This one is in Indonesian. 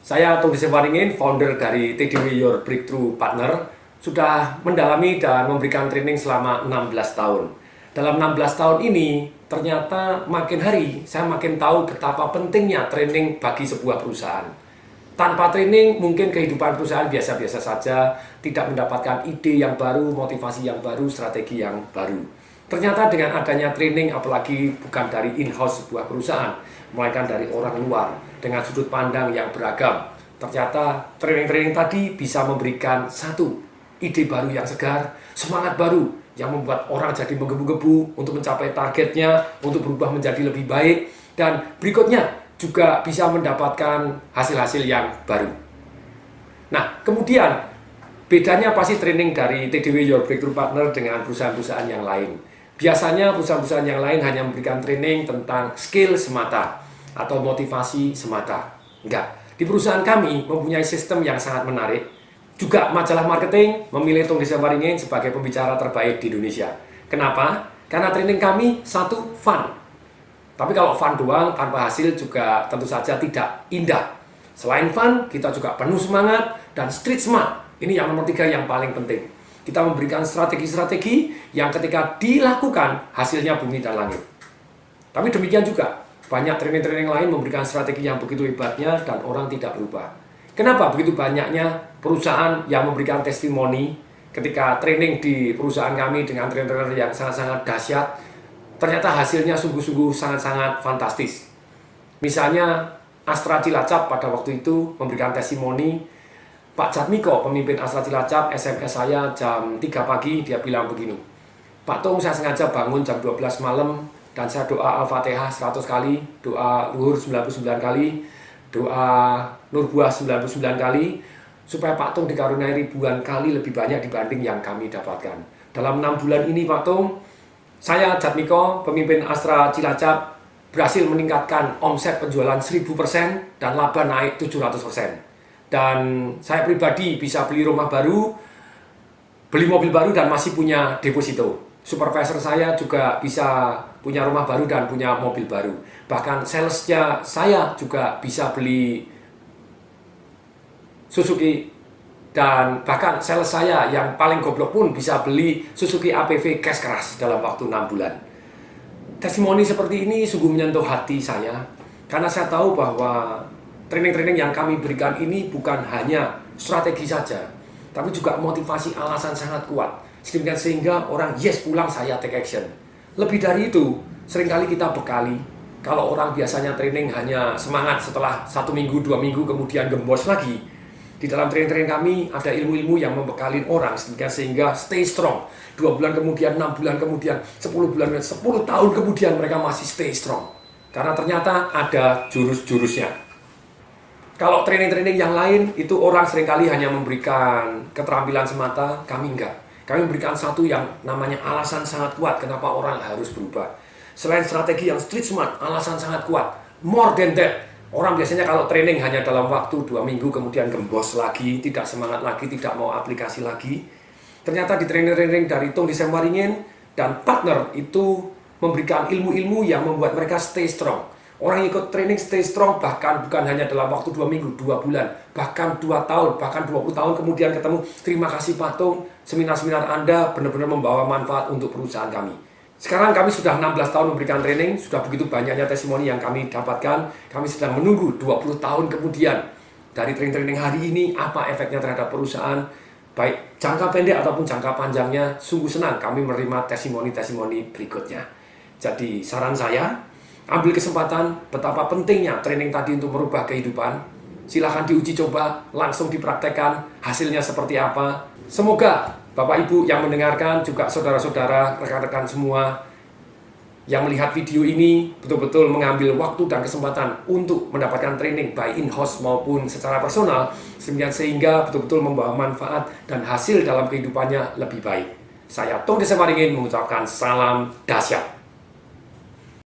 Saya Tung Desewaringin, founder dari TDW Your Breakthrough Partner, sudah mendalami dan memberikan training selama 16 tahun. Dalam 16 tahun ini, ternyata makin hari saya makin tahu betapa pentingnya training bagi sebuah perusahaan. Tanpa training, mungkin kehidupan perusahaan biasa-biasa saja, tidak mendapatkan ide yang baru, motivasi yang baru, strategi yang baru. Ternyata dengan adanya training, apalagi bukan dari in-house sebuah perusahaan, melainkan dari orang luar, dengan sudut pandang yang beragam, ternyata training-training tadi bisa memberikan satu ide baru yang segar, semangat baru yang membuat orang jadi menggebu-gebu untuk mencapai targetnya, untuk berubah menjadi lebih baik, dan berikutnya juga bisa mendapatkan hasil-hasil yang baru. Nah, kemudian bedanya pasti training dari TDW Your Breakthrough Partner dengan perusahaan-perusahaan yang lain. Biasanya perusahaan-perusahaan yang lain hanya memberikan training tentang skill semata atau motivasi semata. Enggak. Di perusahaan kami mempunyai sistem yang sangat menarik. Juga majalah marketing memilih Tung Desewaringin sebagai pembicara terbaik di Indonesia. Kenapa? Karena training kami satu, fun. Tapi kalau fun doang tanpa hasil juga tentu saja tidak indah. Selain fun, kita juga penuh semangat dan street smart. Ini yang nomor 3 yang paling penting. Kita memberikan strategi-strategi yang ketika dilakukan hasilnya bumi dan langit. Tapi demikian juga banyak training-training lain memberikan strategi yang begitu hebatnya dan orang tidak berubah. Kenapa begitu banyaknya perusahaan yang memberikan testimoni ketika training di perusahaan kami dengan trainer yang sangat-sangat dahsyat, ternyata hasilnya sungguh-sungguh sangat-sangat fantastis. Misalnya Astra Cilacap pada waktu itu memberikan testimoni. Pak Jatmiko, pemimpin Astra Cilacap, SMS saya jam 3 pagi, dia bilang begini, Pak Tung, saya sengaja bangun jam 12 malam dan saya doa Al-Fatihah 100 kali, doa Luhur 99 kali, doa Nurbuah 99 kali, supaya Pak Tung dikaruniai ribuan kali lebih banyak dibanding yang kami dapatkan. Dalam 6 bulan ini Pak Tung, saya Jatmiko, pemimpin Astra Cilacap, berhasil meningkatkan omset penjualan 1000% dan laba naik 700%. Dan saya pribadi bisa beli rumah baru, beli mobil baru dan masih punya deposito. Supervisor saya juga bisa punya rumah baru dan punya mobil baru. Bahkan salesnya saya juga bisa beli Suzuki. Dan bahkan sales saya yang paling goblok pun bisa beli Suzuki APV cash keras dalam waktu 6 bulan. Testimoni seperti ini sungguh menyentuh hati saya. Karena saya tahu bahwa training-training yang kami berikan ini bukan hanya strategi saja, tapi juga motivasi alasan sangat kuat. Sehingga orang yes pulang saya take action. Lebih dari itu, seringkali kita bekali. Kalau orang biasanya training hanya semangat setelah 1 minggu, 2 minggu kemudian gembos lagi. Di dalam training-training kami ada ilmu-ilmu yang membekali orang sehingga stay strong. 2 bulan kemudian, 6 bulan kemudian, 10 bulan, 10 tahun kemudian mereka masih stay strong. Karena ternyata ada jurus-jurusnya. Kalau training-training yang lain, itu orang seringkali hanya memberikan keterampilan semata, kami enggak. Kami memberikan satu yang namanya alasan sangat kuat, kenapa orang harus berubah. Selain strategi yang street smart, alasan sangat kuat. More than that, orang biasanya kalau training hanya dalam waktu 2 minggu, kemudian gembos lagi, tidak semangat lagi, tidak mau aplikasi lagi. Ternyata di training-training dari Tung Desewaringin dan partner itu memberikan ilmu-ilmu yang membuat mereka stay strong. Orang ikut training stay strong bahkan bukan hanya dalam waktu 2 minggu, 2 bulan, bahkan 2 tahun, bahkan 20 tahun kemudian ketemu. Terima kasih Pak Tung, seminar-seminar Anda benar-benar membawa manfaat untuk perusahaan kami. Sekarang kami sudah 16 tahun memberikan training, sudah begitu banyaknya testimoni yang kami dapatkan. Kami sedang menunggu 20 tahun kemudian dari training-training hari ini, apa efeknya terhadap perusahaan, baik jangka pendek ataupun jangka panjangnya. Sungguh senang kami menerima testimoni-testimoni berikutnya. Jadi saran saya, ambil kesempatan betapa pentingnya training tadi untuk merubah kehidupan. Silahkan diuji coba, langsung dipraktekkan hasilnya seperti apa. Semoga Bapak Ibu yang mendengarkan, juga saudara-saudara, rekan-rekan semua yang melihat video ini betul-betul mengambil waktu dan kesempatan untuk mendapatkan training baik in-house maupun secara personal, sehingga betul-betul membawa manfaat dan hasil dalam kehidupannya lebih baik. Saya Tung Desewaringin mengucapkan salam dahsyat.